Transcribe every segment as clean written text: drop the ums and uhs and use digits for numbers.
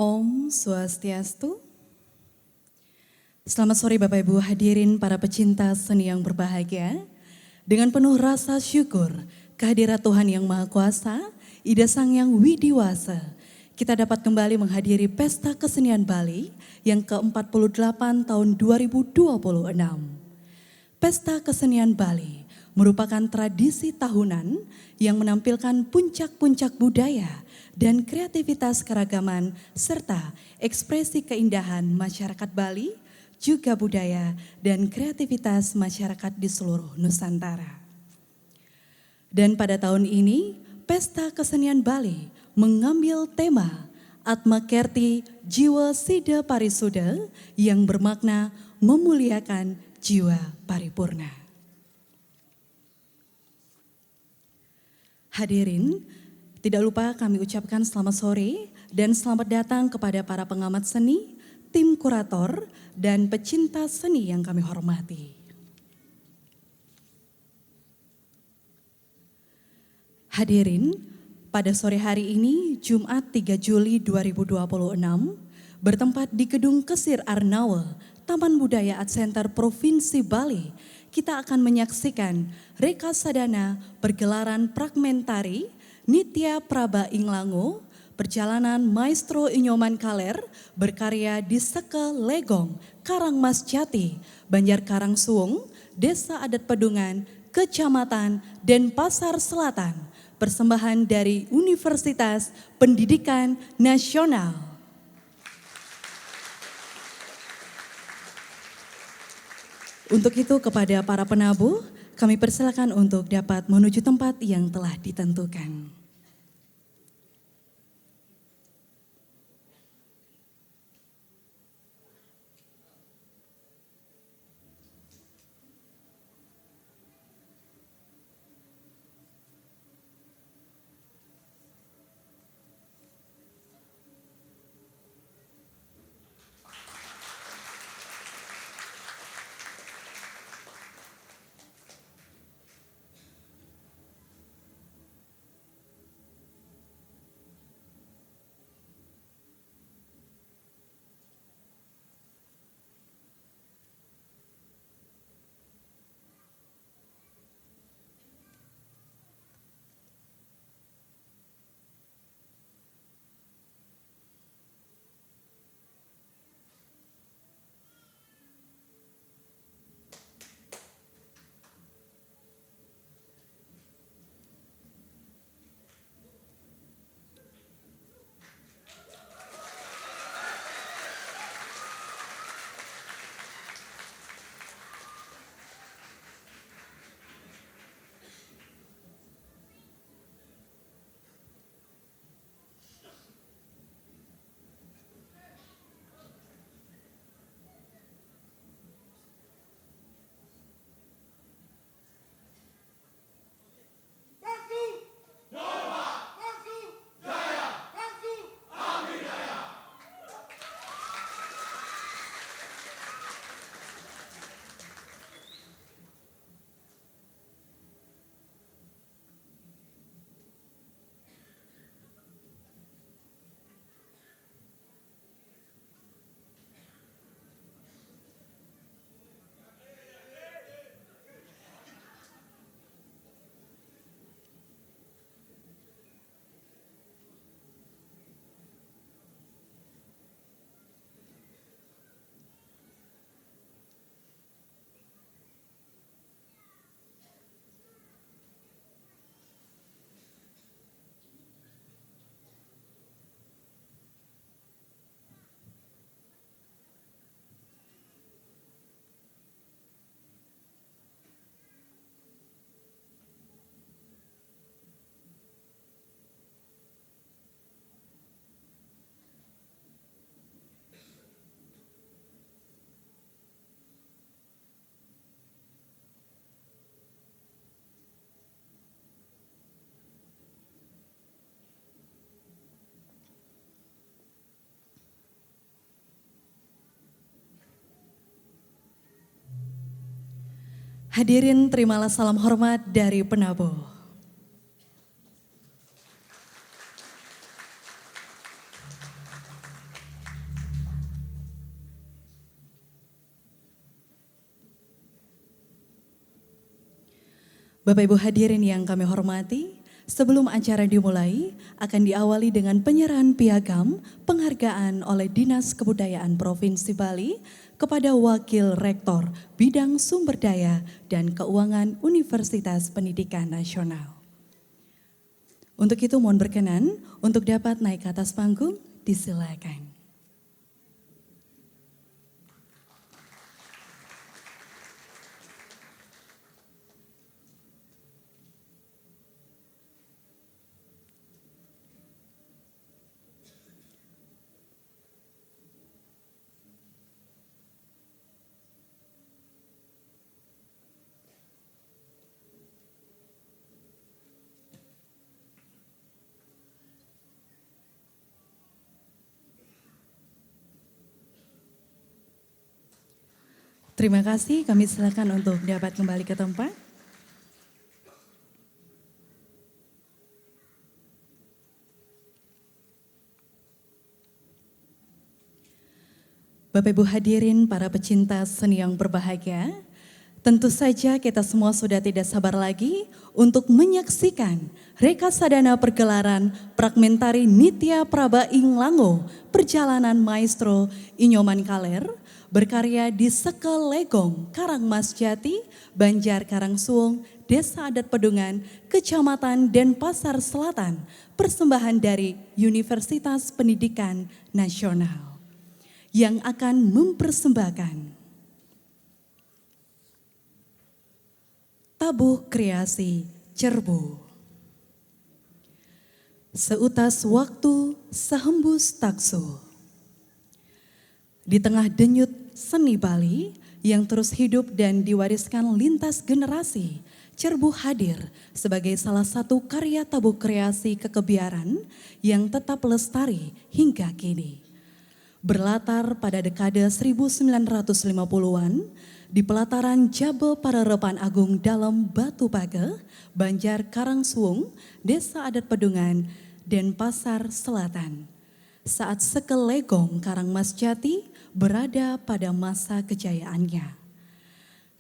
Om Swastiastu. Selamat sore Bapak Ibu hadirin para pecinta seni yang berbahagia. Dengan penuh rasa syukur kehadirat Tuhan yang Maha Kuasa, Ida Sang Yang Widiwasa, kita dapat kembali menghadiri Pesta Kesenian Bali yang ke-48 tahun 2026. Pesta Kesenian Bali merupakan tradisi tahunan yang menampilkan puncak-puncak budaya dan kreativitas keragaman serta ekspresi keindahan masyarakat Bali, juga budaya dan kreativitas masyarakat di seluruh Nusantara. Dan pada tahun ini, Pesta Kesenian Bali mengambil tema Atma Kerti Jiwa Sida Parisuda yang bermakna memuliakan jiwa paripurna. Hadirin, tidak lupa kami ucapkan selamat sore dan selamat datang kepada para pengamat seni, tim kurator, dan pecinta seni yang kami hormati. Hadirin, pada sore hari ini Jumat 3 Juli 2026 bertempat di Gedung Kesir Arnawa, Taman Budaya Art Center Provinsi Bali, kita akan menyaksikan Reka Sadana pergelaran Fragmentari Nitya Praba Inglango, perjalanan Maestro Inyoman Kaler berkarya di Seke Legong, Karangmas Jati, Banjar Karangsuwung, Desa Adat Pedungan, Kecamatan Denpasar Selatan, persembahan dari Universitas Pendidikan Nasional. Untuk itu kepada para penabuh, kami persilakan untuk dapat menuju tempat yang telah ditentukan. Hadirin, terimalah salam hormat dari penabuh. Bapak Ibu hadirin yang kami hormati, sebelum acara dimulai akan diawali dengan penyerahan piagam penghargaan oleh Dinas Kebudayaan Provinsi Bali kepada Wakil Rektor Bidang Sumber Daya dan Keuangan Universitas Pendidikan Nasional. Untuk itu mohon berkenan untuk dapat naik ke atas panggung, disilakan. Terima kasih, kami silakan untuk dapat kembali ke tempat. Bapak Ibu hadirin, para pecinta seni yang berbahagia, tentu saja kita semua sudah tidak sabar lagi untuk menyaksikan Rekasadana Pergelaran Fragmentari Nitya Praba Ing Lango Perjalanan Maestro Inyoman Kaler berkarya di Sekelegong, Karangmasjati, Banjar Karangsuwung, Desa Adat Pedungan, Kecamatan Denpasar Selatan, persembahan dari Universitas Pendidikan Nasional yang akan mempersembahkan Tabuh Kreasi Cerbu. Seutas waktu sehembus taksu. Di tengah denyut seni Bali yang terus hidup dan diwariskan lintas generasi, Cerbu hadir sebagai salah satu karya tabuh kreasi kekebiaran yang tetap lestari hingga kini. Berlatar pada dekade 1950-an, di pelataran Jabal Pararepan Agung dalam Batu Page, Banjar Karangsuwung, Desa Adat Pedungan, Denpasar Selatan. Saat Sekelegong Karangmasjati berada pada masa kejayaannya.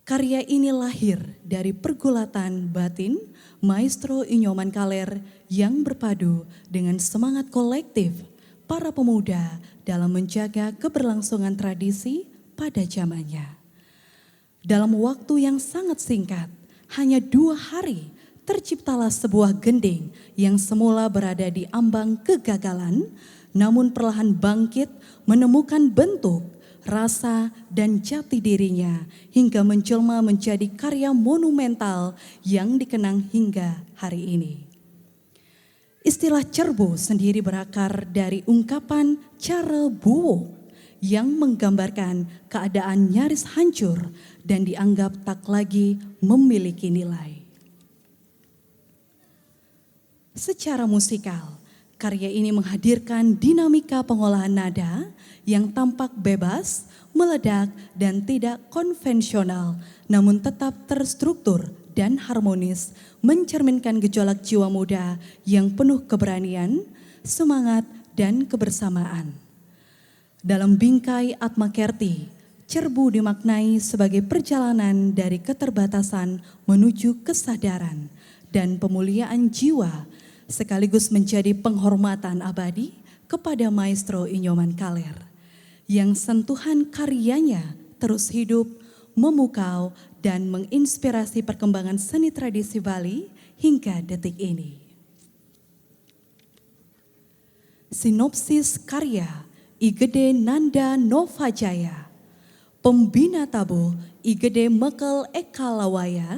Karya ini lahir dari pergulatan batin Maestro Inyoman Kaler yang berpadu dengan semangat kolektif para pemuda dalam menjaga keberlangsungan tradisi pada zamannya. Dalam waktu yang sangat singkat, hanya 2 hari, terciptalah sebuah gending yang semula berada di ambang kegagalan, namun perlahan bangkit menemukan bentuk, rasa, dan jati dirinya hingga menjelma menjadi karya monumental yang dikenang hingga hari ini. Istilah cerbu sendiri berakar dari ungkapan cara buwuk yang menggambarkan keadaan nyaris hancur dan dianggap tak lagi memiliki nilai. Secara musikal, karya ini menghadirkan dinamika pengolahan nada yang tampak bebas, meledak, dan tidak konvensional, namun tetap terstruktur dan harmonis, mencerminkan gejolak jiwa muda yang penuh keberanian, semangat, dan kebersamaan. Dalam bingkai Atma Kerti, cerbu dimaknai sebagai perjalanan dari keterbatasan menuju kesadaran dan pemuliaan jiwa, sekaligus menjadi penghormatan abadi kepada Maestro Inyoman Kaler, yang sentuhan karyanya terus hidup, memukau, dan menginspirasi perkembangan seni tradisi Bali hingga detik ini. Sinopsis karya Igede Nanda Novajaya, pembina tabuh Igede Mekel Ekalawaya,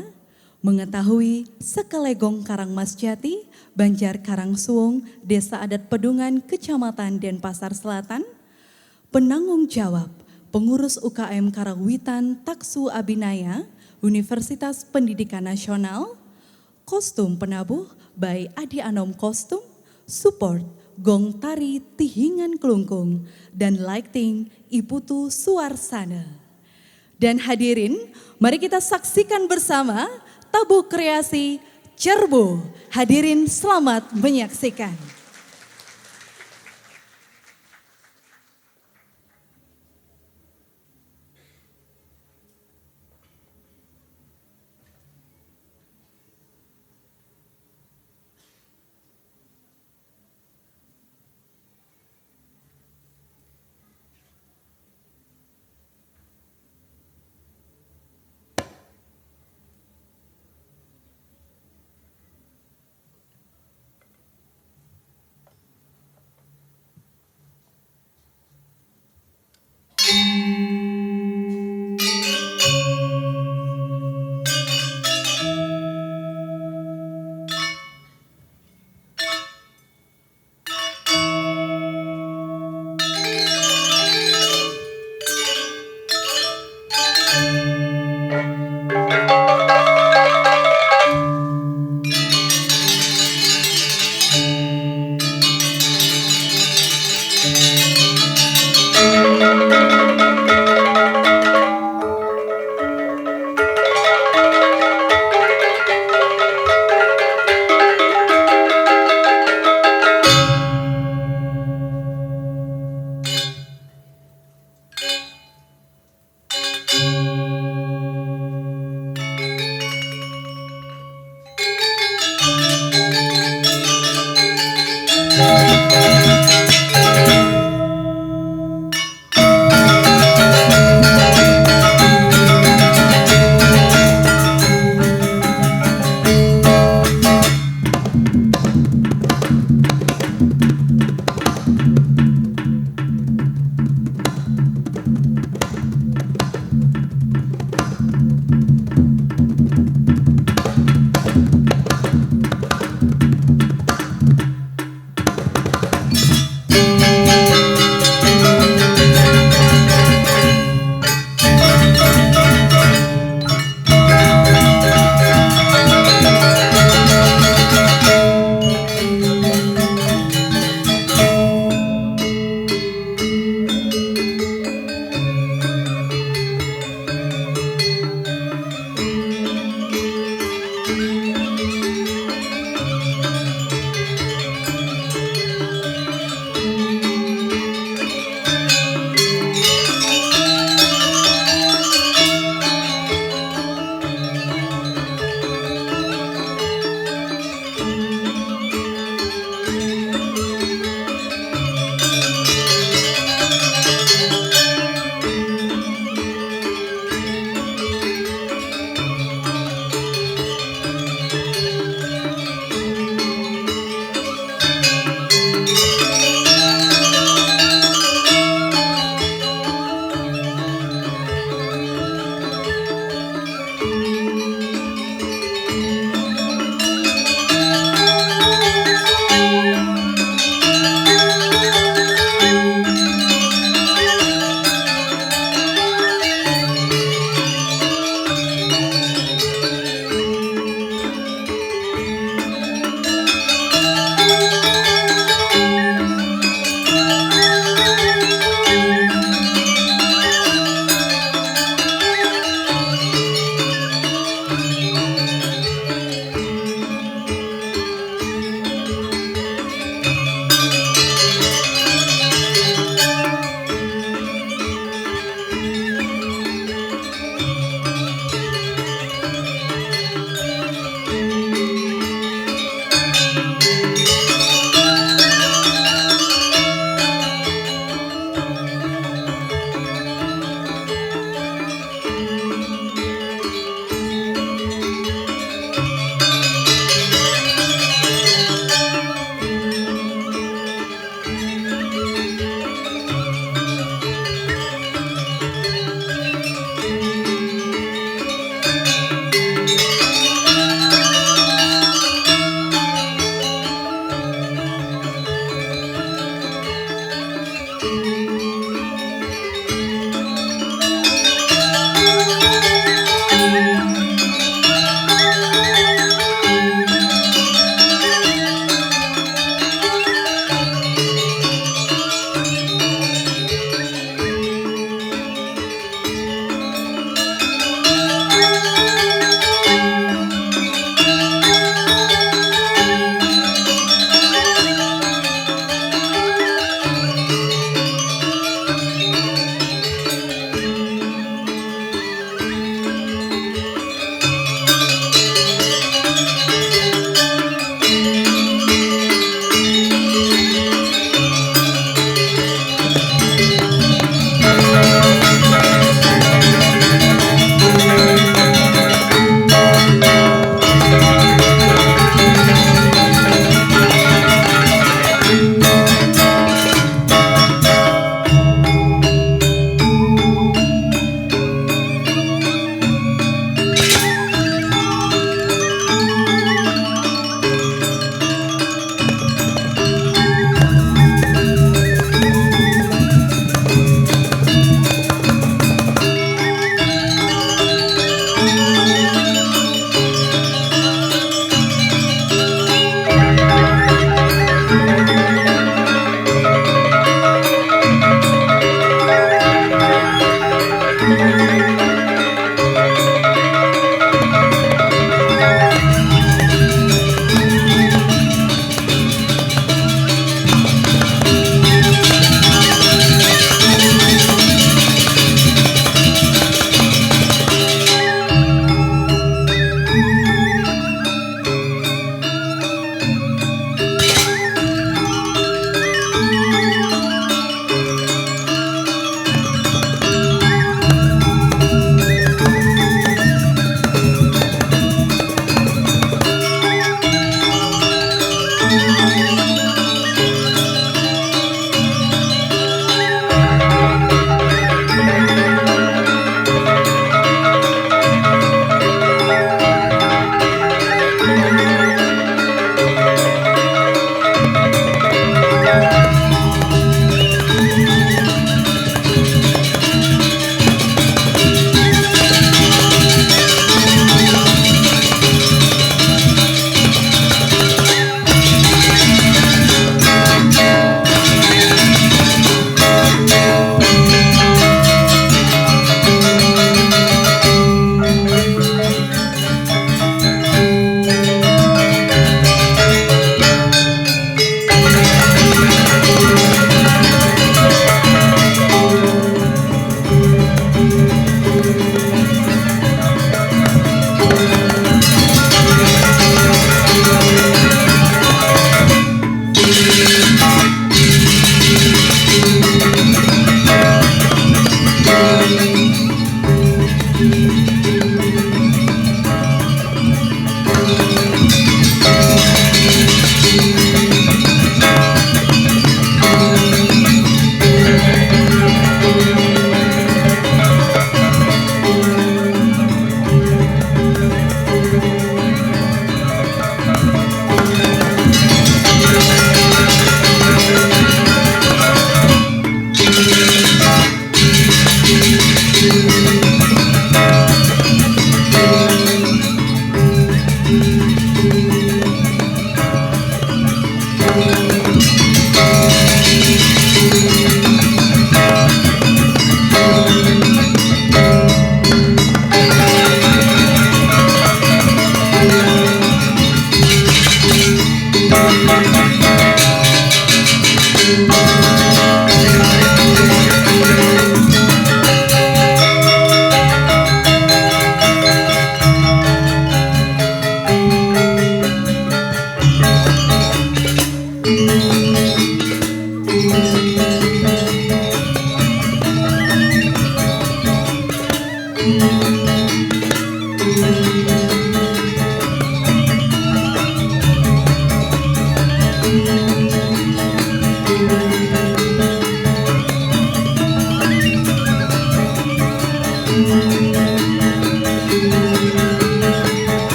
mengetahui Sekelegong Karangmasjati, Banjar Karangsuwung, Desa Adat Pedungan, Kecamatan Denpasar Selatan, penanggung jawab pengurus UKM Karawitan Taksu Abinaya, Universitas Pendidikan Nasional, kostum penabuh by Adi Anom Kostum, support Gong Tari Tihingan Kelungkung, dan lighting Iputu Suarsana. Dan hadirin, mari kita saksikan bersama tabuh kreasi Cerbu. Hadirin selamat menyaksikan.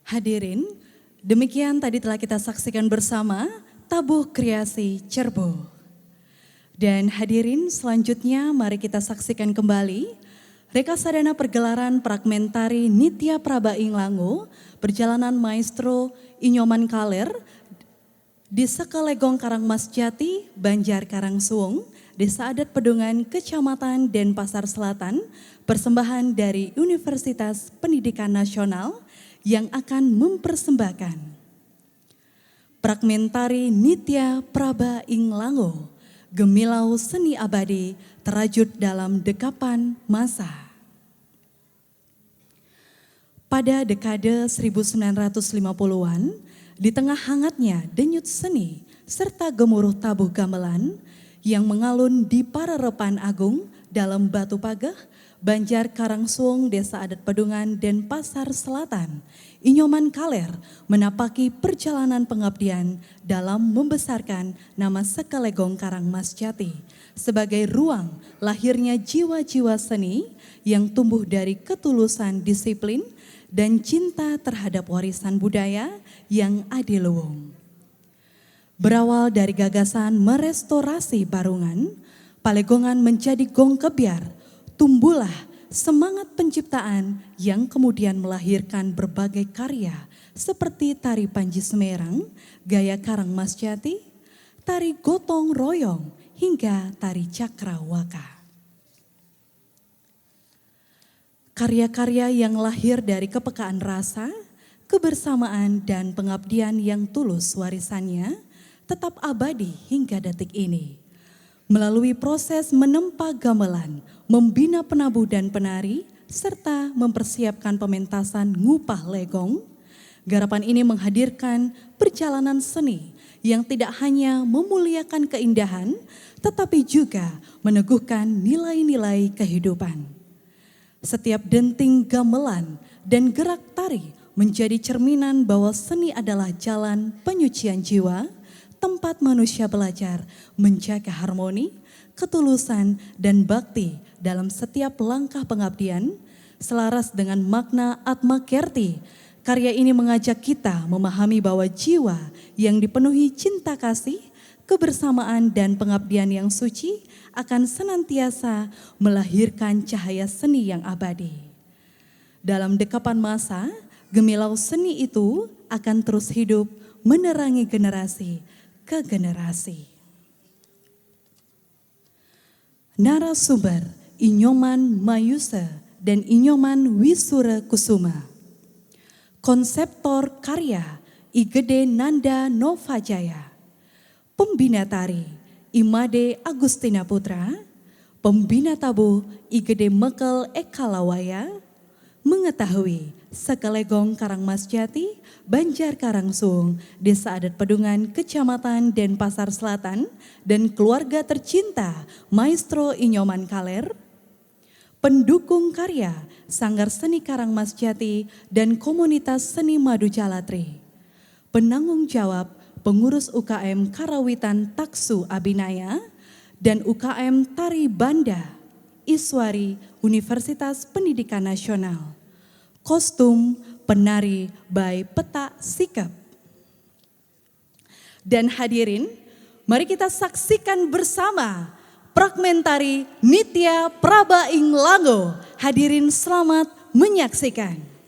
Hadirin, demikian tadi telah kita saksikan bersama Tabuh Kreasi Cerbo. Dan hadirin selanjutnya mari kita saksikan kembali Rekasadana Pergelaran Fragmentari Nitya Praba Inglango, perjalanan Maestro Inyoman Kaler di Sekalegong Karangmas Jati, Banjar Karangsuwung, Desa Adat Pedungan, Kecamatan Denpasar Selatan, persembahan dari Universitas Pendidikan Nasional yang akan mempersembahkan Fragmentari Nitya Praba Inglango, Gemilau Seni Abadi terajut dalam dekapan masa. Pada dekade 1950-an, di tengah hangatnya denyut seni serta gemuruh tabuh gamelan yang mengalun di Pararepan Agung dalam Batu Pageh, Banjar Karangsuwung, Desa Adat Pedungan, Denpasar Selatan, Inyoman Kaler menapaki perjalanan pengabdian dalam membesarkan nama Sekalegong Karangmas Jati sebagai ruang lahirnya jiwa-jiwa seni yang tumbuh dari ketulusan disiplin dan cinta terhadap warisan budaya yang adiluwung. Berawal dari gagasan merestorasi Barungan, Palegongan menjadi gong kebiar, tumbuhlah semangat penciptaan yang kemudian melahirkan berbagai karya seperti tari Panji Semerang, gaya Karangmas Jati, tari Gotong Royong, hingga tari Cakrawaka. Karya-karya yang lahir dari kepekaan rasa, kebersamaan dan pengabdian yang tulus warisannya tetap abadi hingga detik ini. Melalui proses menempa gamelan, membina penabuh dan penari, serta mempersiapkan pementasan ngupah legong, garapan ini menghadirkan perjalanan seni yang tidak hanya memuliakan keindahan, tetapi juga meneguhkan nilai-nilai kehidupan. Setiap denting gamelan dan gerak tari menjadi cerminan bahwa seni adalah jalan penyucian jiwa, tempat manusia belajar menjaga harmoni, ketulusan, dan bakti dalam setiap langkah pengabdian. Selaras dengan makna Atma Kerti, karya ini mengajak kita memahami bahwa jiwa yang dipenuhi cinta kasih, kebersamaan, dan pengabdian yang suci akan senantiasa melahirkan cahaya seni yang abadi. Dalam dekapan masa, gemilau seni itu akan terus hidup menerangi generasi ke generasi. Narasumber Inyoman Mayuse dan Inyoman Wisura Kusuma. Konseptor karya Igede Nanda Novajaya. Pembina tari Imade Agustina Putra. Pembina tabuh Igede Mekel Ekalawaya. Mengetahui Sekelegong Karangmas Jati, Banjar Karangsung, Desa Adat Pedungan, Kecamatan Denpasar Selatan, dan keluarga tercinta Maestro Inyoman Kaler. Pendukung karya Sanggar Seni Karangmas Jati dan Komunitas Seni Madu Calatri. Penanggung jawab pengurus UKM Karawitan Taksu Abinaya dan UKM Tari Banda Iswari Universitas Pendidikan Nasional. Kostum penari by Peta Sikap. Dan hadirin, mari kita saksikan bersama fragmentari Nitya Prabaing Lango. Hadirin selamat menyaksikan.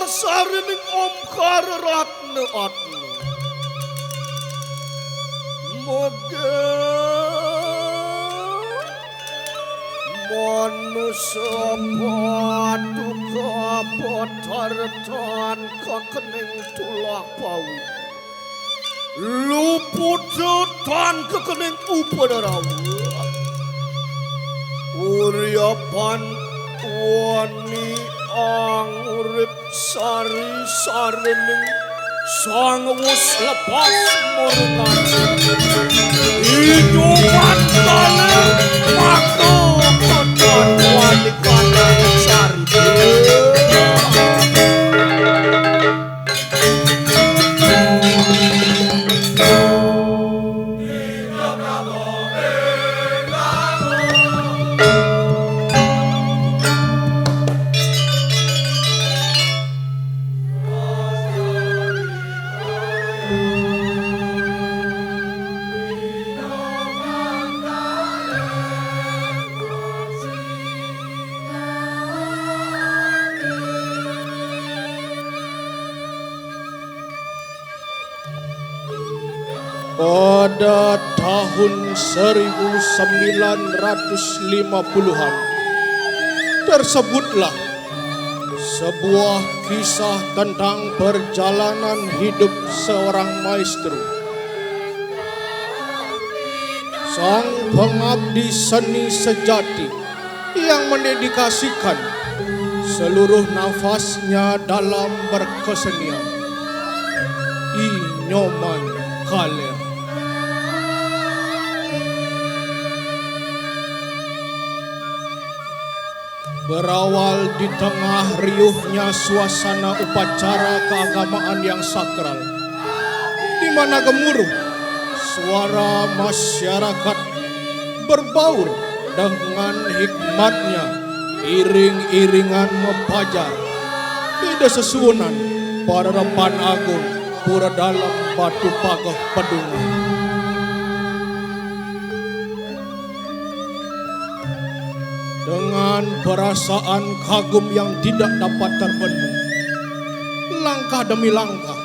Sarining omkar ratna atna moga manusia paduka patartan kekening tulak pawi luput tan kekening upadarawa uriapan wani angurip sari-sarining sang wus lepas murungan hidupan tanah maka kotor wani kanang sari pada tahun 1950-an tersebutlah sebuah kisah tentang perjalanan hidup seorang maestro, sang pengabdi seni sejati yang mendedikasikan seluruh nafasnya dalam berkesenian. Inyoman Kaler. Berawal di tengah riuhnya suasana upacara keagamaan yang sakral, di mana gemuruh suara masyarakat berbaur dengan hikmatnya, iring-iringan mempajar di desusunan pada depan agung pura dalam Batu Pagoh Pedungan. Dengan perasaan kagum yang tidak dapat terbendung, langkah demi langkah,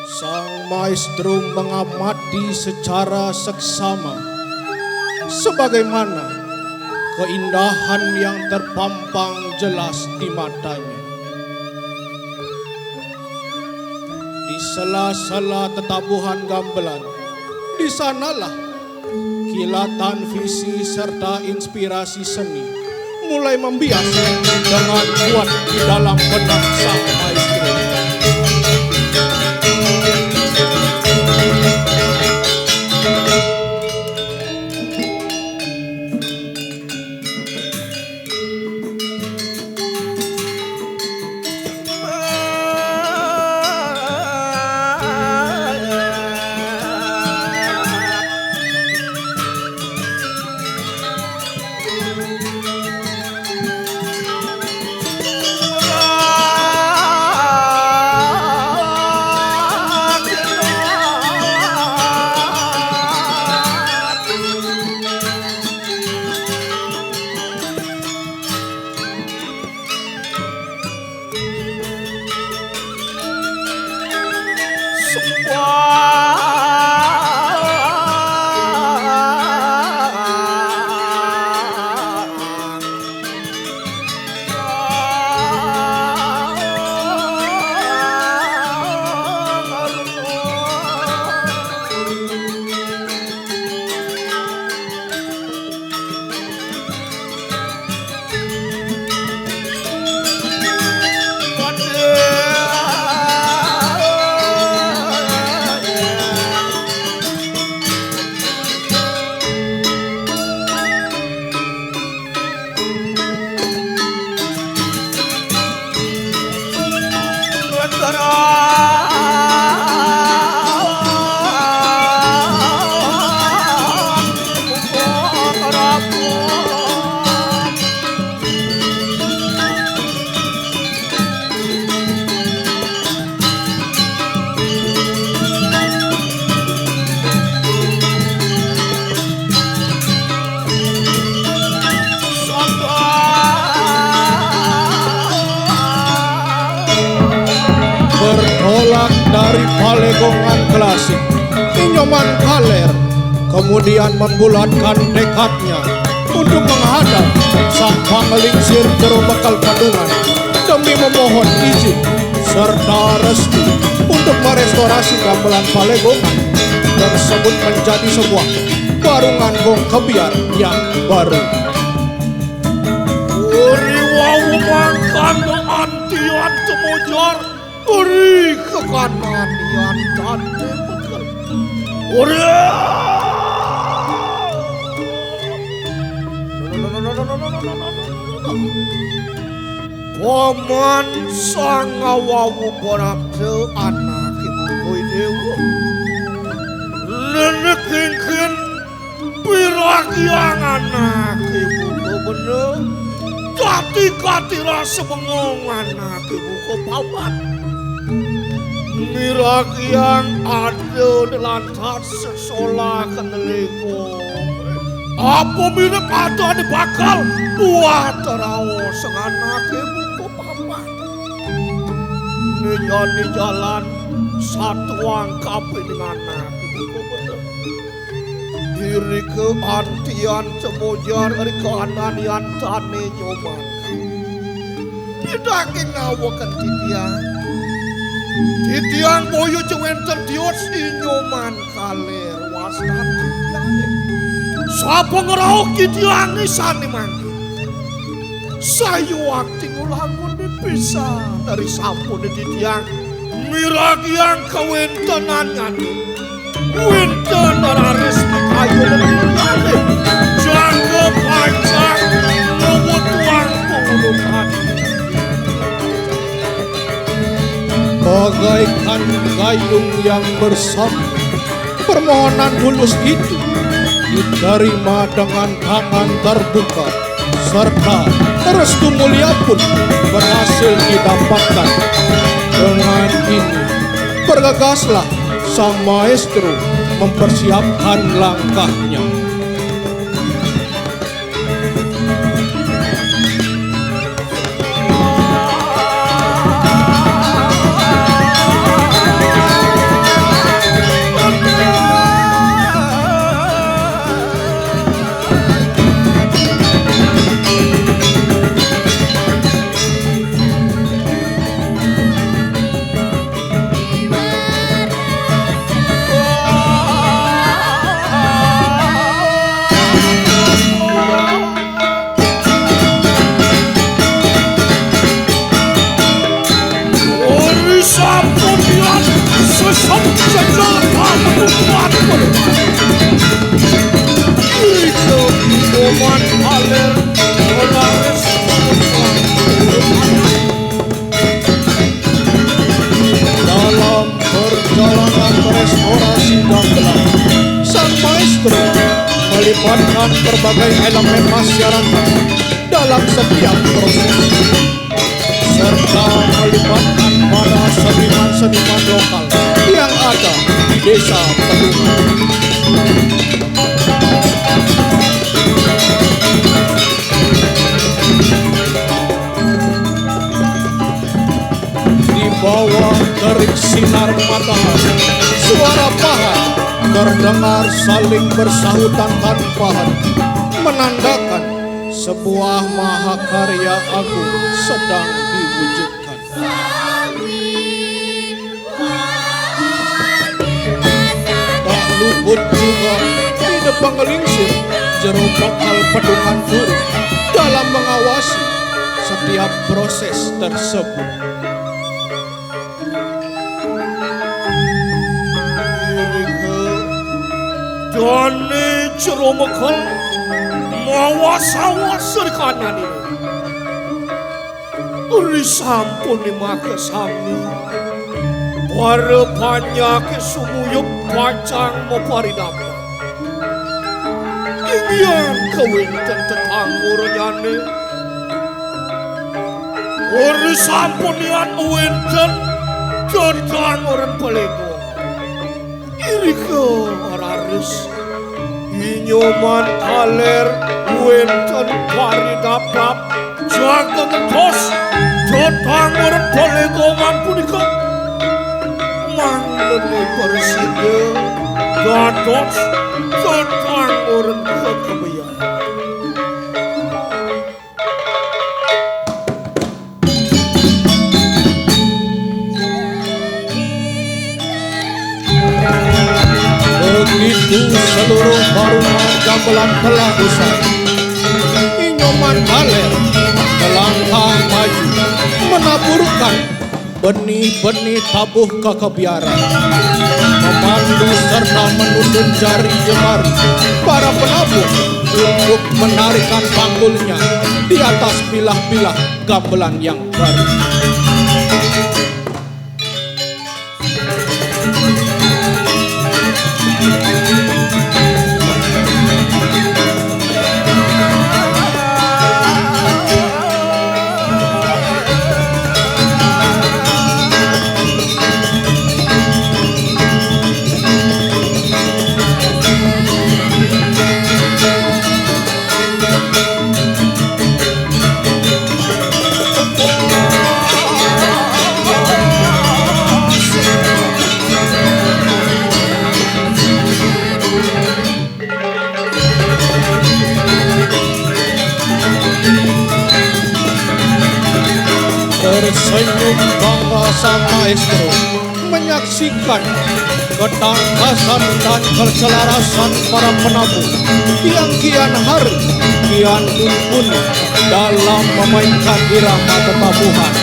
sang maestro mengamati secara seksama sebagaimana keindahan yang terpampang jelas di matanya. Di sela-sela tetabuhan gamelan, di sanalah kilatan visi serta inspirasi seni mulai membias dengan kuat di dalam benak sang maestro. Bertolak dari Palegongan klasik, Inyoman Kaler kemudian membulatkan tekadnya untuk menghadap sang pangelingsir Jero Bekal Padungan demi memohon izin serta restu untuk merestorasi gamelan Palegongan tersebut menjadi sebuah warungan gong kebiar yang baru. Uri wau mangkan antian temujar, uri kekanan yang tante bekal. Uri. Paman sang awawu borak te anak ibu koi dewa. Nenek kengken pirak yang anak ibu ko bener. Kati-kati rasa bengong anak ibu ko paman. Mirak yang ada dalam tas sesolah keneliko. Apa mirip ada di bakal buat terawo senganak ibu ko paman. Ni jalan satu angkapi dengan anak ibu ko bener. Diri ke antian cemojar dari keanan yang tani nyoman. Tidak ngawakan titian. Titian boyo jewenten dios inyoman kaler wastan titian. Sapa ngerau titian nisan dimangki. Sayu waktu ngulangun dipisah dari sampun titian. Mirag yang kewentenan nyanyi. Winten resmi kayu lebih lagi. Jaga panjang nomor tuang pengulukan. Bagaikan gayung yang bersama, permohonan tulus itu diterima dengan tangan terbuka, serta restu mulia pun berhasil didapatkan. Dengan ini bergegaslah sang maestro mempersiapkan langkahnya. buat itu minuman aler olares Dalam perjalanan restorasi gamelan, sang maestro melibatkan berbagai elemen masyarakat dalam setiap proses, serta melibatkan para seniman-seniman lokal yang ada di desa Pedungan. Di bawah terik sinar matahari, suara pahat terdengar saling bersahutan tanpa henti, menandakan sebuah mahakarya agung sedang diwujudkan. Tak luput juga ide pengelingsir jero bakal Pedungan Duri dalam mengawasi setiap proses tersebut. Doni jero mekal mawas-awas kanan ini. Uri sampun maka sami. Para banyak sumuyuk pacang maparidapa. Ingyan kawinten tetanggur nyane. Uri sampun yan uwinten tetangguran pelego. Irika araris inyoman aler wenten paridapap jaga ngetos tetangguran pelegongan punika manglene persida gatos tetangguran kekebayan. Begitu seluruh barungan gamelan telah usai, inyoman aler melangkah maju menaburkan benih-benih tabuh kekebiaran, memandu serta menuntun jari jemari para penabuh untuk menarikan panggulnya di atas pilah-pilah gamelan yang baru. Tersenyum bangga sang maestro menyaksikan ketangkasan dan keselarasan para penabuh yang kian hari kian mumpuni dalam memainkan irama tetabuhan.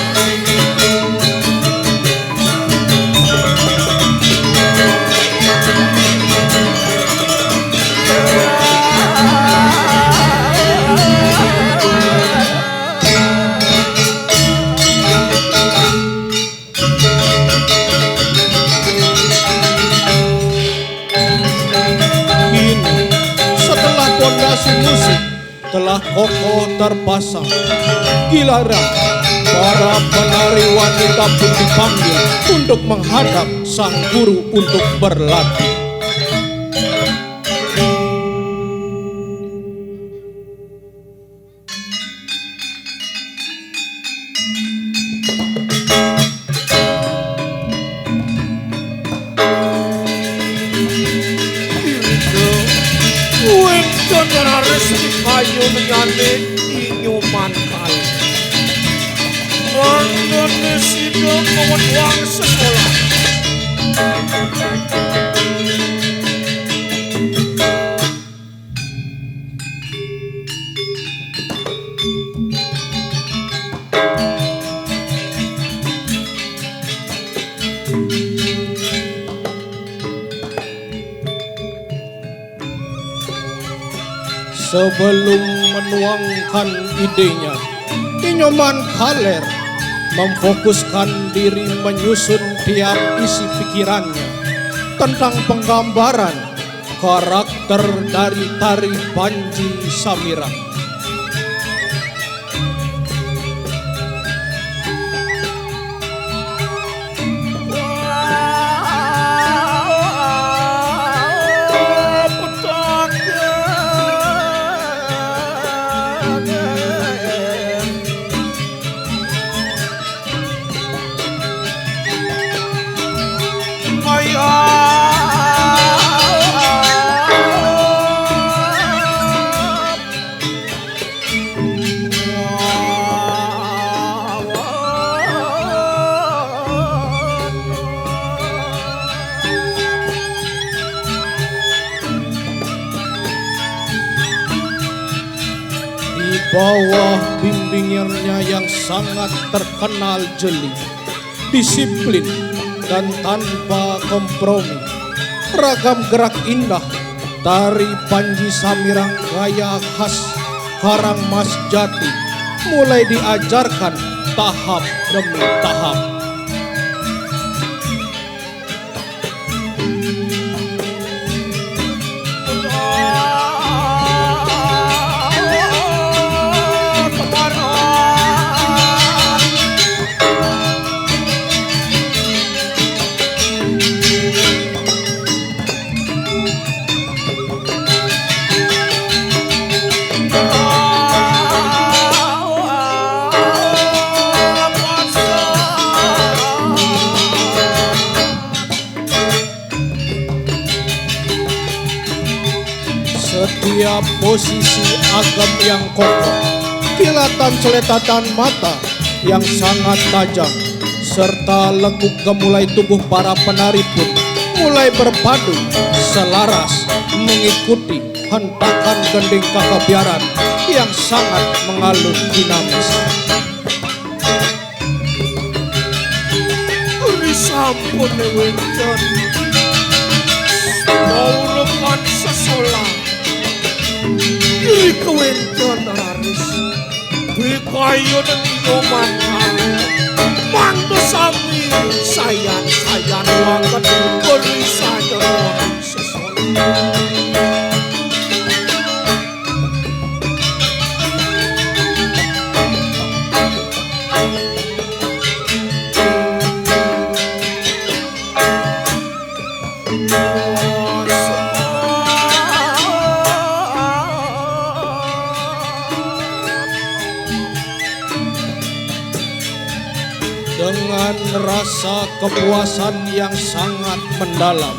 Musik telah kokoh terpasang, giliran para penari wanita pun dipanggil untuk menghadap sang guru untuk berlatih. Kayu menyane inyoman kali Rangane sida kewedang sekolah Sebelum menuangkan idenya, Inyoman Kaler memfokuskan diri menyusun tiap isi pikirannya tentang penggambaran karakter dari tari Panji Samirang. Di bawah bimbingannya yang sangat terkenal jeli, disiplin, dan tanpa kompromi, ragam gerak indah tari Panji Samirang gaya khas Karangmas Jati mulai diajarkan tahap demi tahap. Setiap posisi agam yang kokoh, kilatan celetatan mata yang sangat tajam, serta lekuk gemulai tubuh para penari pun mulai berpadu selaras mengikuti hentakan gending kakabiaran yang sangat mengalun dinamis. Risampun Winton, mau lekan sesolah. Diri kewenten raris Bikayo ng Inyoman Kaler Mando sami Sayan wangat Berisa jalan sesolah. Dengan rasa kepuasan yang sangat mendalam,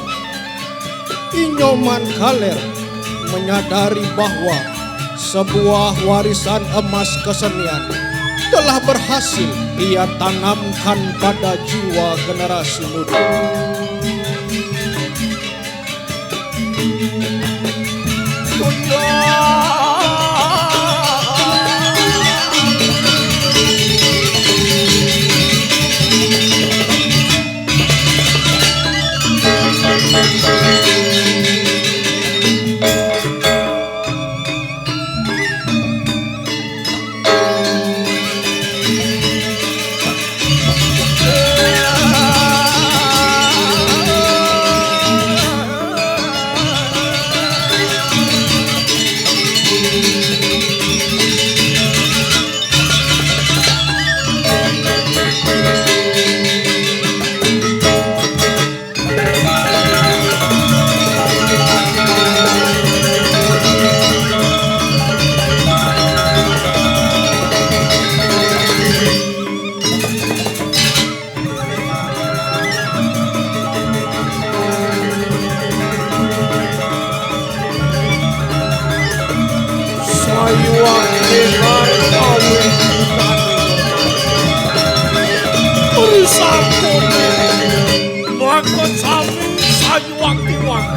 Inyoman Kaler menyadari bahwa sebuah warisan emas kesenian telah berhasil ia tanamkan pada jiwa generasi muda. Sayuang dengar kawin Risampun Mangkot sami sayuang tiwang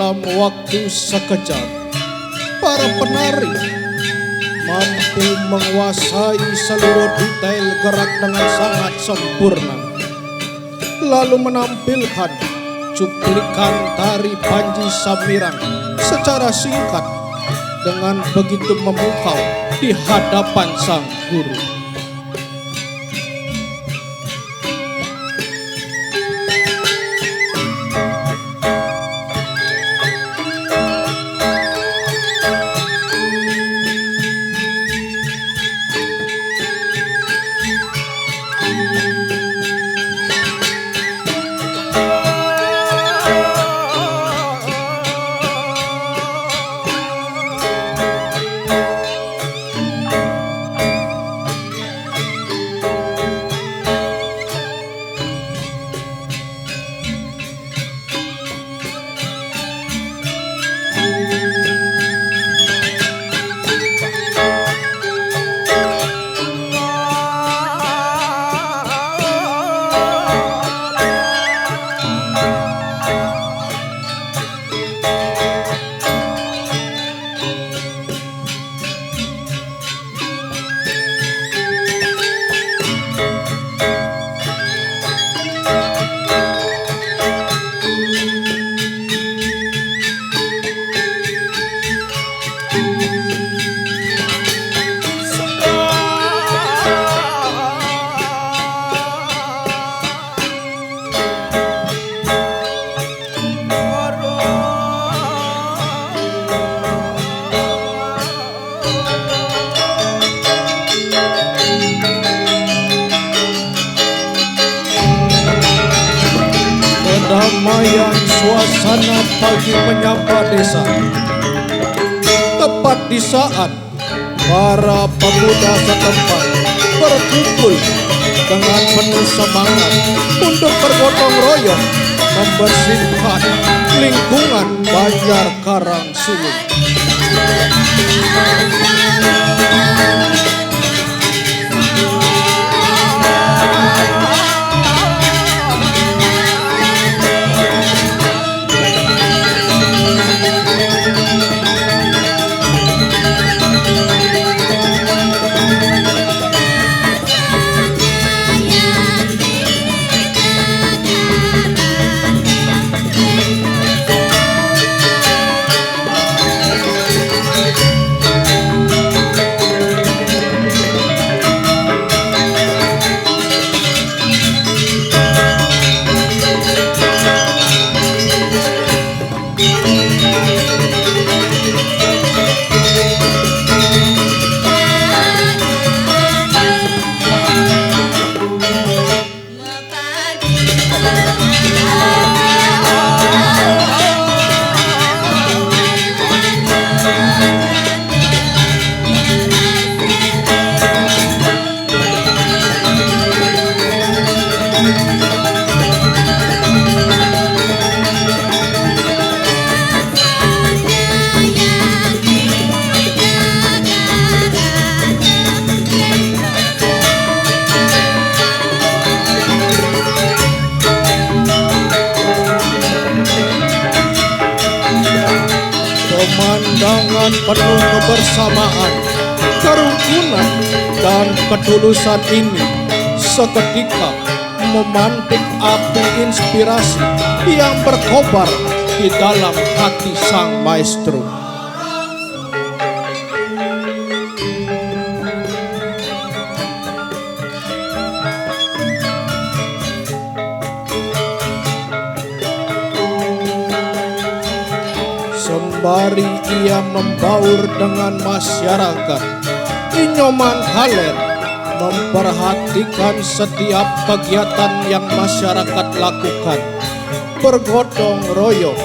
dalam waktu sekejap. Para penari mampu menguasai seluruh detail gerak dengan sangat sempurna, lalu menampilkan cuplikan tari Panji Samirang secara singkat dengan begitu memukau di hadapan sang guru. Kedamaian suasana pagi menyapa desa. Tepat di saat para pemuda setempat berkumpul dengan penuh semangat untuk bergotong royong membersihkan lingkungan Banjar Karang Suluk. Pemandangan penuh kebersamaan, kerukunan, dan ketulusan ini seketika memantik api inspirasi yang berkobar di dalam hati sang maestro. Sembari ia membaur dengan masyarakat, Inyoman Haler memperhatikan setiap kegiatan yang masyarakat lakukan, bergotong royong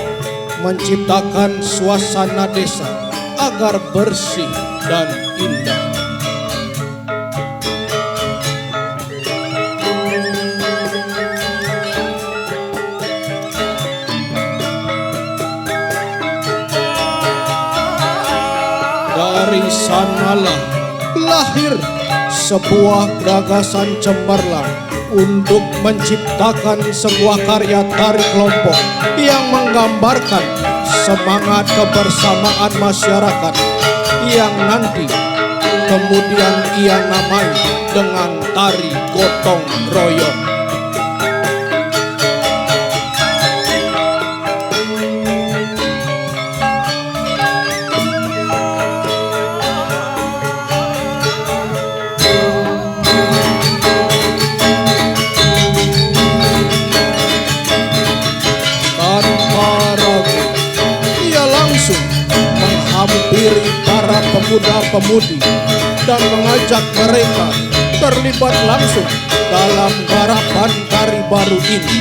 menciptakan suasana desa agar bersih dan indah. Dari sanalah lahir sebuah gagasan cemerlang untuk menciptakan sebuah karya tari kelompok yang menggambarkan semangat kebersamaan masyarakat yang nanti kemudian ia namai dengan tari gotong royong. Menghampiri para pemuda-pemudi dan mengajak mereka terlibat langsung dalam garapan tari baru ini,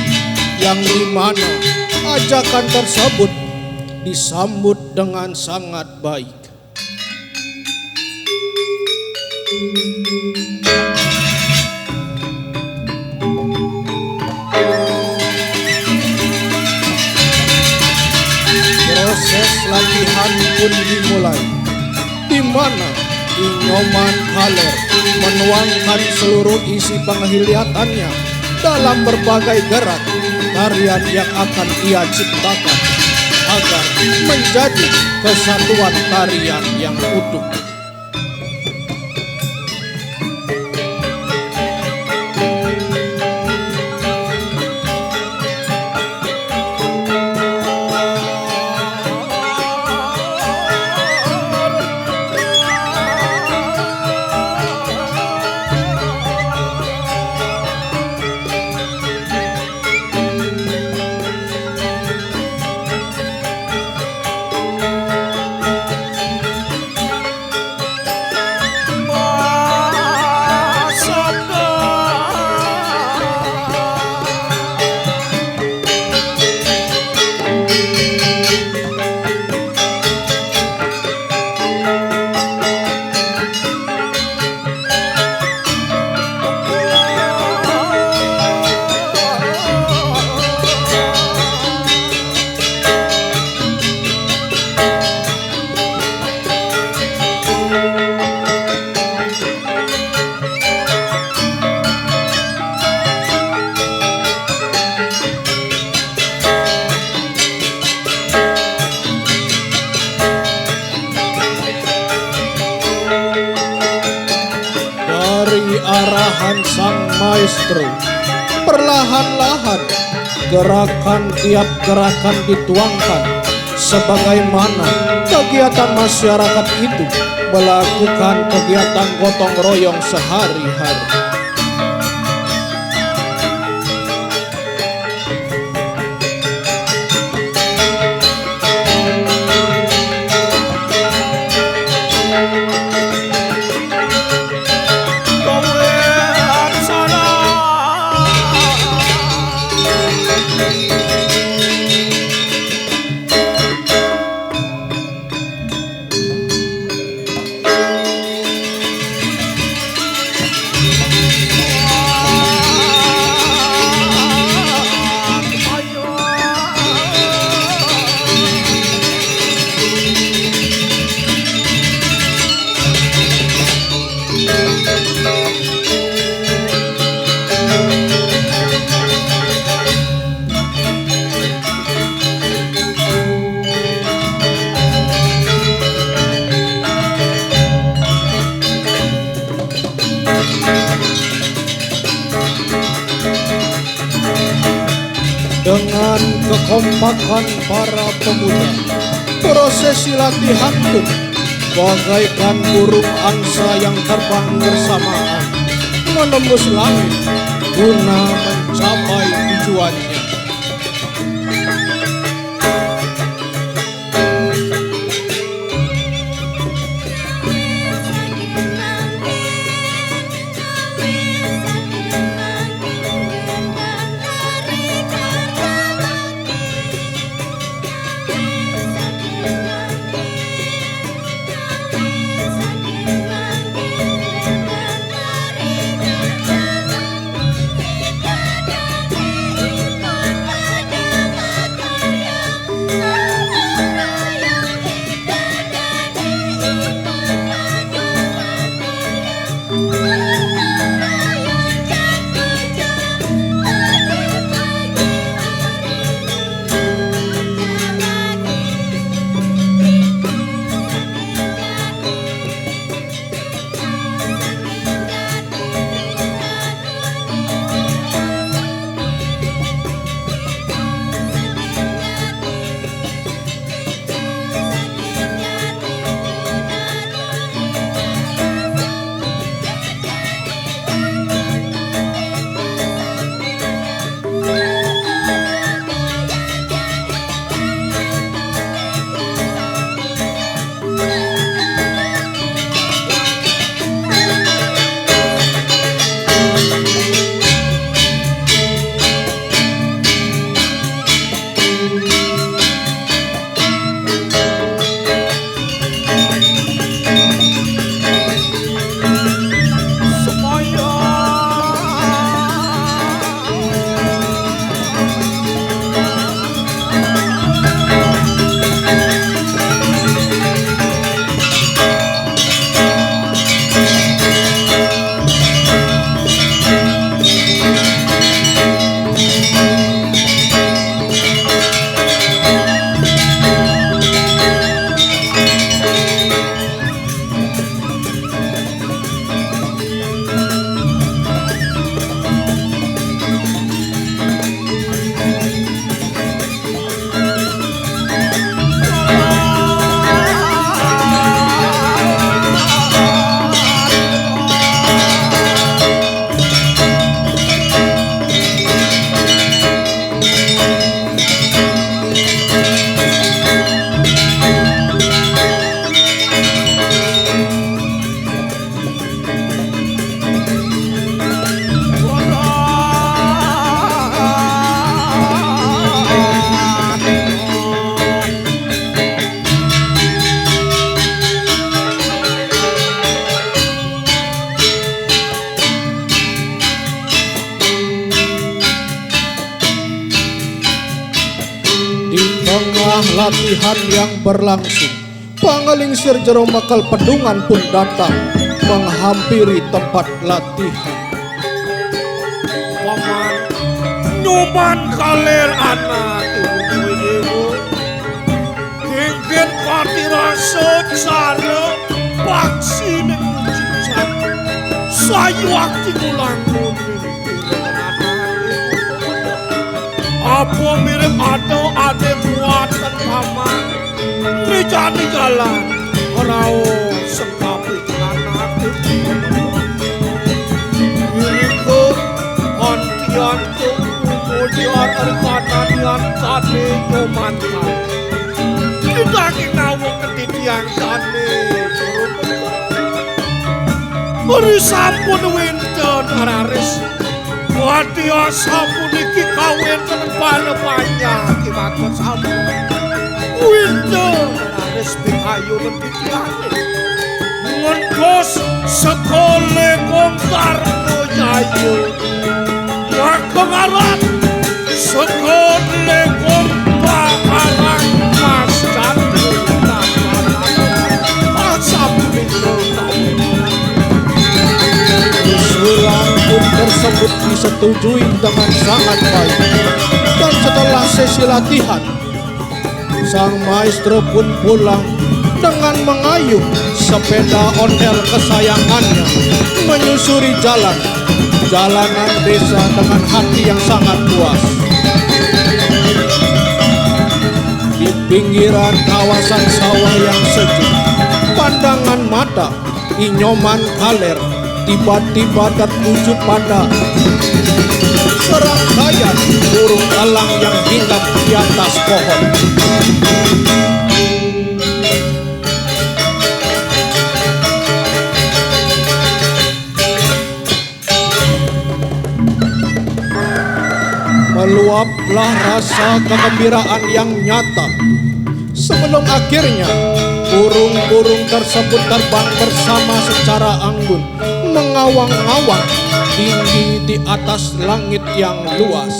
yang dimana ajakan tersebut disambut dengan sangat baik. Proses latihan pun dimulai, di mana Inyoman Haler menuangkan seluruh isi penglihatan-nya dalam berbagai gerak tarian yang akan ia ciptakan agar menjadi kesatuan tarian yang utuh. Arahan sang maestro, perlahan-lahan gerakan tiap gerakan dituangkan sebagaimana kegiatan masyarakat itu melakukan kegiatan gotong royong sehari-hari. Dengan kekompakan para pemuda, prosesi latihan pun bagaikan burung angsa yang terbang bersamaan menembus langit guna mencapai tujuannya. tengah latihan yang berlangsung, pangelingsir jero makal pedungan pun datang menghampiri tempat latihan. Paman, nyuman kalir anak ibu-ibu. Kengken pati rasa cara paksi ning cincang. Sayu waktu ngulangun apa mirip ada buatan paman. Nih jalan Rao sengkapi anak Iriko Antianto kemudian erkanan yang kane nyomankan kita kinawa ketitian kane beri sampun winten araris wadia sampun iki kawin tenempal banyak kimakot sampun winten araris bikayu nentitiane ngentos sekole kongkar jayu Wakengarat sekole kongkar arang mas jatuh asap Usulan pun tersebut disetujui dengan sangat baik. Dan setelah sesi latihan, sang maestro pun pulang dengan mengayuh sepeda ondel kesayangannya menyusuri jalanan desa dengan hati yang sangat puas. Di pinggiran kawasan sawah yang sejuk, pandangan mata Inyoman Kaler tiba-tiba tertuju pada serangkaian burung elang yang hinggap di atas pohon. Meluaplah rasa kegembiraan yang nyata sebelum akhirnya burung-burung tersebut terbang bersama secara anggun mengawang-awang tinggi di atas langit yang luas.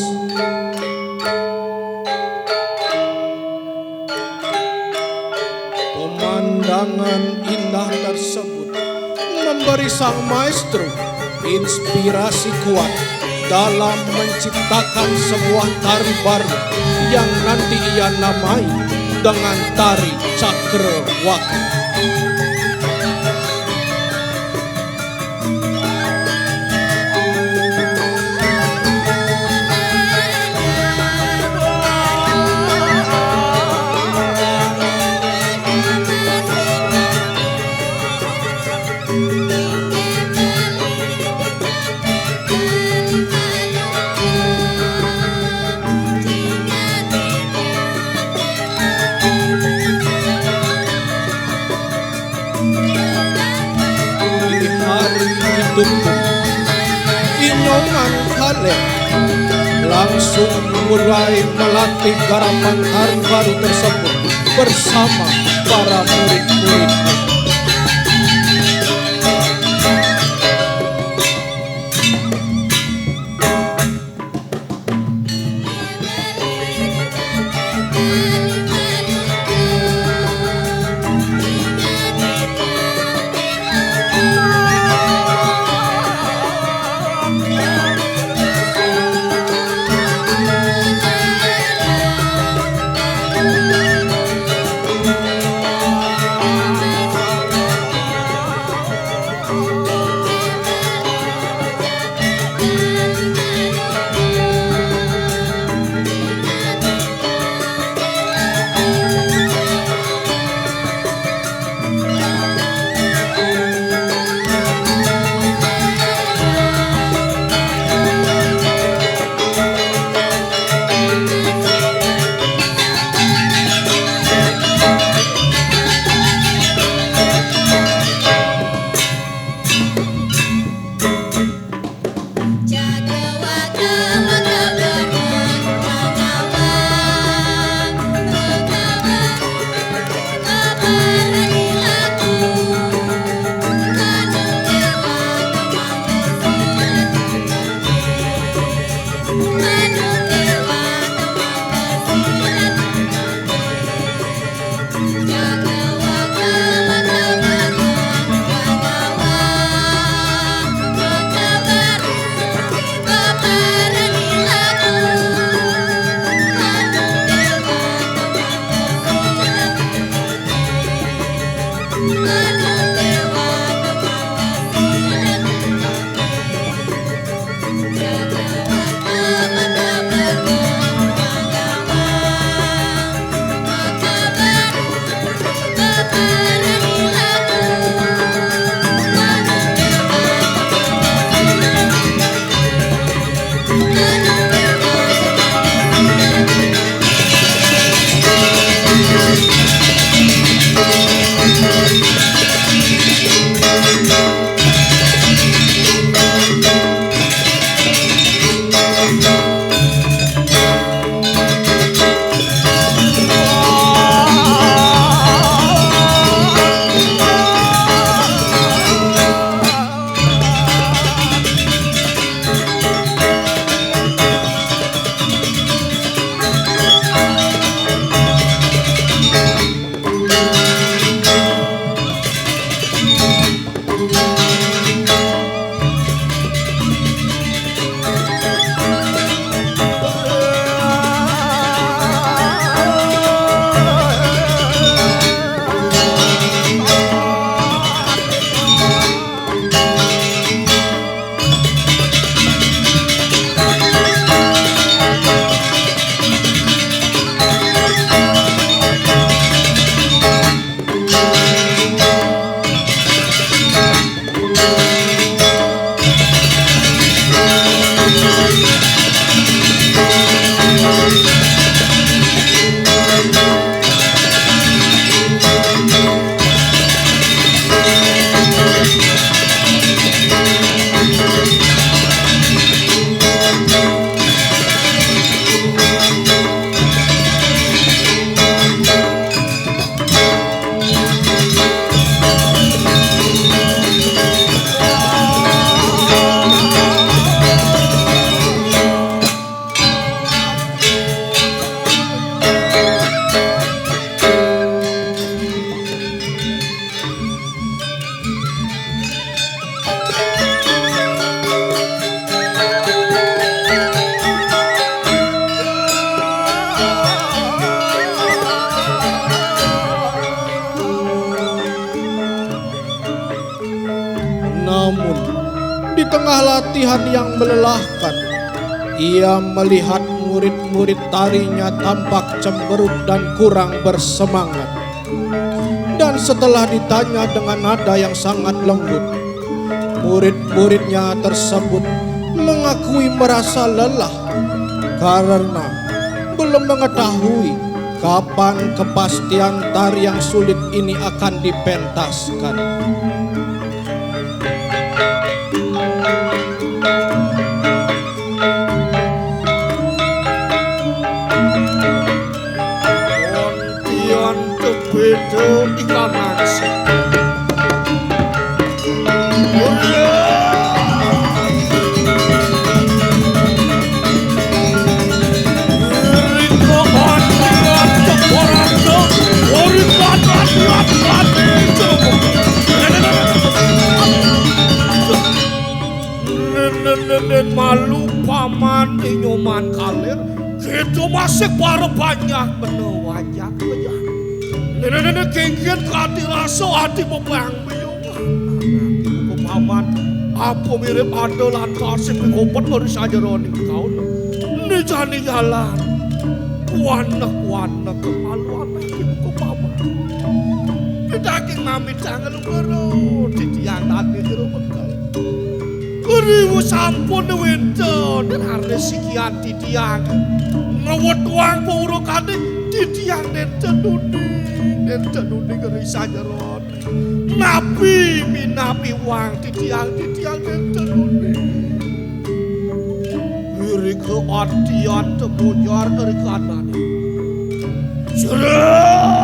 Pemandangan indah tersebut memberi sang maestro inspirasi kuat dalam menciptakan sebuah tari baru yang nanti ia namai dengan tari Cakrawala. Inyoman Kaler langsung mulai melatih garapan tari baru tersebut bersama para murid-muridnya. Namun, di tengah latihan yang melelahkan, ia melihat murid-murid tarinya tampak cemberut dan kurang bersemangat. Dan setelah ditanya dengan nada yang sangat lembut, murid-muridnya tersebut mengakui merasa lelah karena belum mengetahui kapan kepastian tari yang sulit ini akan dipentaskan. Itu ikan nasi. Malu paman nyoman kalir, itu masih baru banyak menewajak banyak. Nenek kengken kati rasa hati membang biyong. Paman, apa mirip ada lantasin mengopot baru saja roning kau. Ini jani jalan, wanak kemaluan ibu paman. Daging mami tangan baru, titiang tadi jeruk bekal. Kuriwu sampun winter dan harus sekian titiang. Ngewot uang pengurukan titiang nenten dunia ngeri saja ron. Nabi minapi uang titiang nenten dunia. Ngeri ke atian temujar dari kanan. Serang.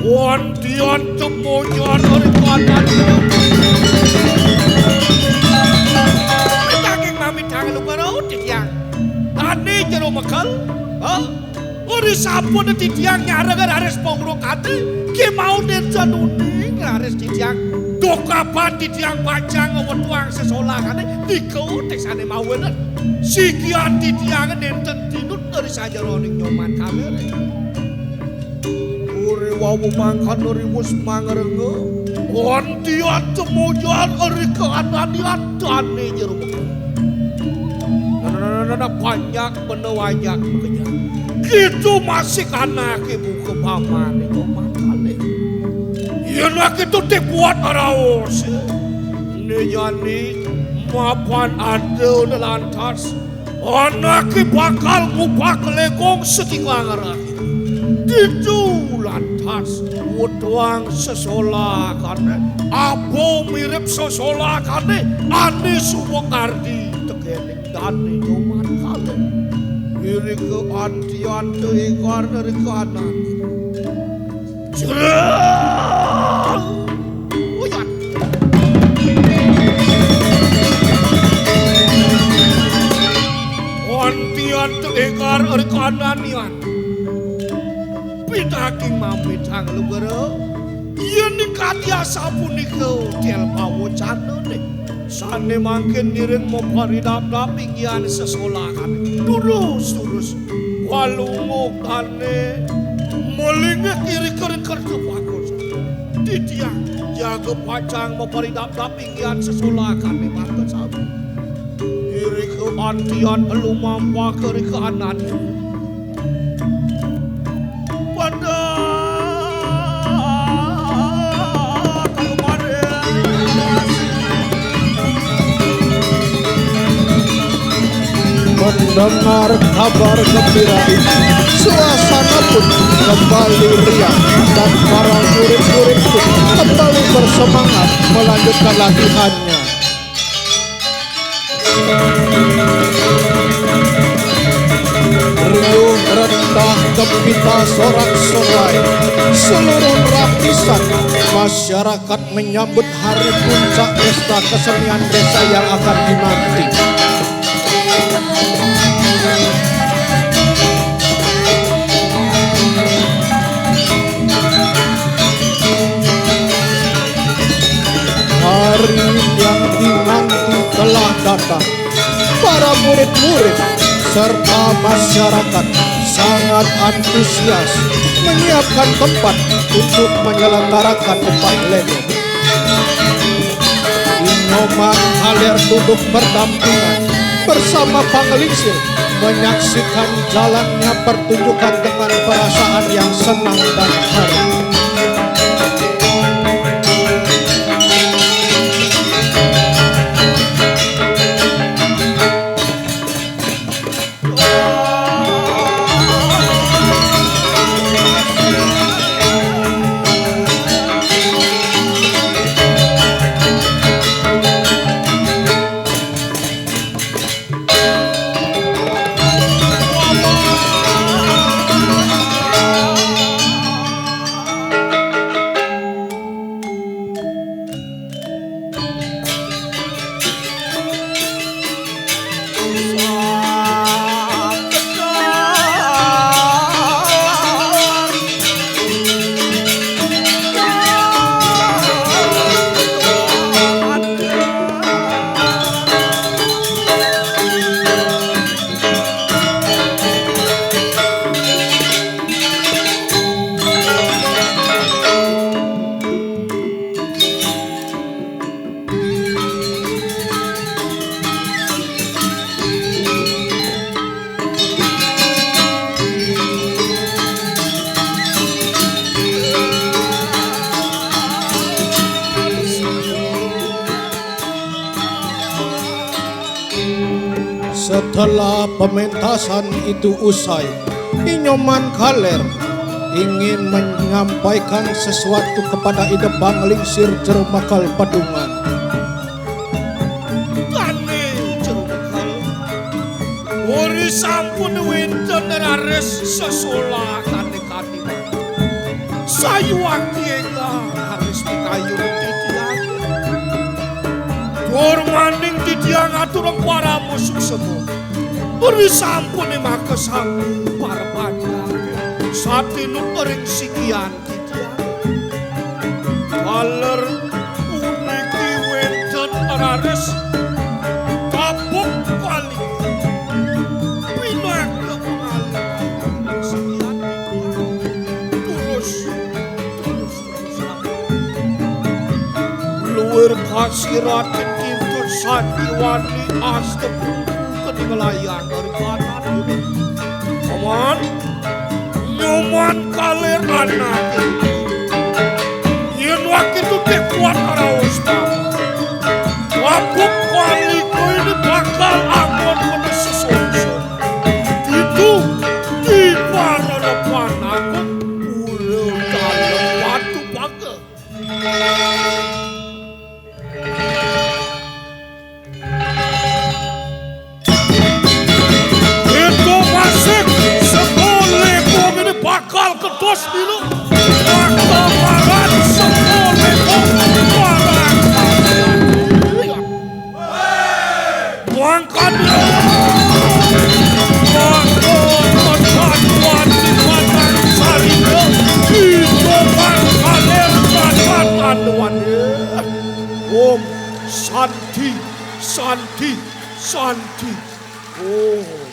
Atian temujar dari kanan. Daging mami tangan lu baru titiang. Tadi jeruk bekal. Uri sapu na titiang nyaragan haris pongrok ate, ki mau nenten uning haris titiang dokapan titiang bacang wetuang sesolah kate dikau teksane mau wenet. Sikian titiang nenten tinut dari saja roning nyoman kamere. Uri wawu mangkan uri wus mangerenge, ontiat temujan uri keananian tane jeruk. Nana banyak menewajak bekerja. Gitu masih anak ibu ke paman itu makale. Ialah itu dibuat araus. Nejani mapan ada lantas. Anak bakal mupak legong setinggal ngerak. Itu lantas utuang sesolah karena abo mirip sesolah karena ane semua kardi tegenik dani cuman kalian. Iri ke antian teikar dari kanan. Cerang! Uyat! Antian teikar dari kanan yan. Pitaking mamit ang lugar. sapunika tel pawocanane sane mangken niring maparidap-dap ingyan sesolahan turus walungokane molinge kiri kerja bagus titiang jaga pacang maparidap-dap ingyan sesolahan maka sabu iri ke antian lumampa kiri ke anan pada mendengar kabar gembira ini, suasana pun kembali riang dan para murid-murid pun kembali bersemangat melanjutkan latihannya. Riuh rendah gembira sorak-sorai, seluruh lapisan masyarakat menyambut hari puncak pesta kesenian desa yang akan dinanti. Hari yang dinanti telah datang. Para murid-murid serta masyarakat sangat antusias menyiapkan tempat untuk menyelenggarakan tempat lele. Inyoman Kaler duduk berdampingan bersama Panglingsir menyaksikan jalannya pertunjukan dengan perasaan yang senang dan haru. Setelah pementasan itu usai, Inyoman Kaler ingin menyampaikan sesuatu kepada Ide Panglingsir Jerumakal Padungan. Kane Jerumakal, ori sampun winten rares sesola kane-kane. Sayu aktiega harus dikayun titiang. Dor maning titiang aturang para musuh semua. Beri sampun maka sang para panjang sati nutering sikian titiang. Kaler uniki wenten rares kapuk kali pinak kemengalir sikian titiang. Terus luar kasiratin itu sandiwani astep ketinggalan dari kanan ini. Aman, Nyoman Kaler anak ini. Yen waktu itu dia kuat araus Wapuk kali kau ini bakal aman pada sesuatu. Itu di para depan aku udah dalam batu baga. Itu masih seboleh kau ini bakal ketos dulu. Santi, Santi, Santi. Oh.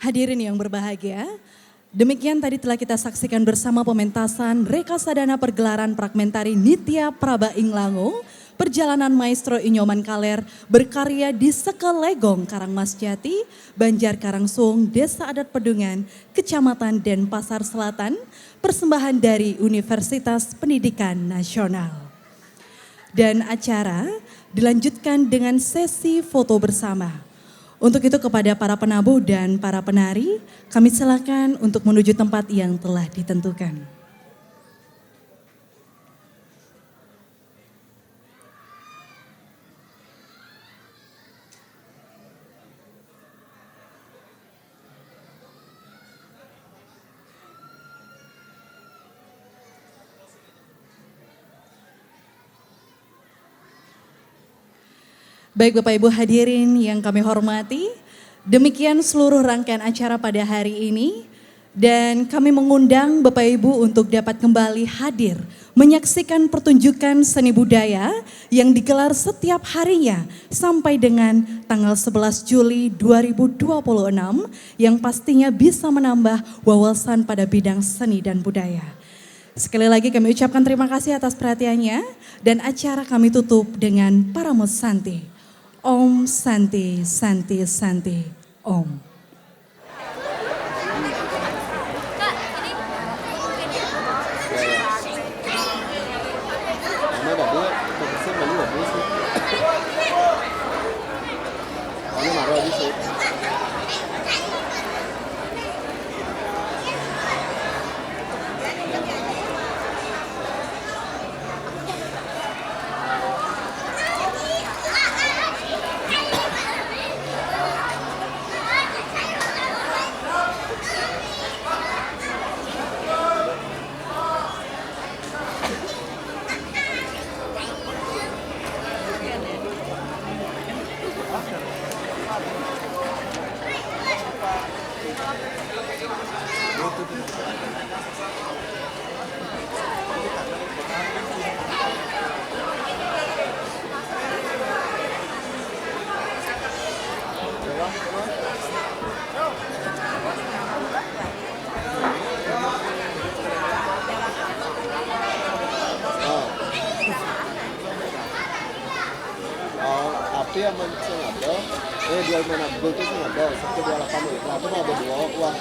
Hadirin yang berbahagia, demikian tadi telah kita saksikan bersama pementasan Reksadana Pergelaran Fragmentari Nitya Praba Inglango, perjalanan Maestro Inyoman Kaler berkarya di Sekelegong, Karangmasjati, Banjar Karangsung, Desa Adat Pedungan, Kecamatan Denpasar Selatan, persembahan dari Universitas Pendidikan Nasional. Dan acara dilanjutkan dengan sesi foto bersama. Untuk itu kepada para penabuh dan para penari, kami silakan untuk menuju tempat yang telah ditentukan. Baik Bapak Ibu hadirin yang kami hormati, demikian seluruh rangkaian acara pada hari ini dan kami mengundang Bapak Ibu untuk dapat kembali hadir menyaksikan pertunjukan seni budaya yang digelar setiap harinya sampai dengan tanggal 11 Juli 2026 yang pastinya bisa menambah wawasan pada bidang seni dan budaya. Sekali lagi kami ucapkan terima kasih atas perhatiannya dan acara kami tutup dengan Paramos Santi. Om Santi, Santi, Santi, Om. Api sama Singapura, dia main Abdul itu Singapura, 128 itu ada 2 uang.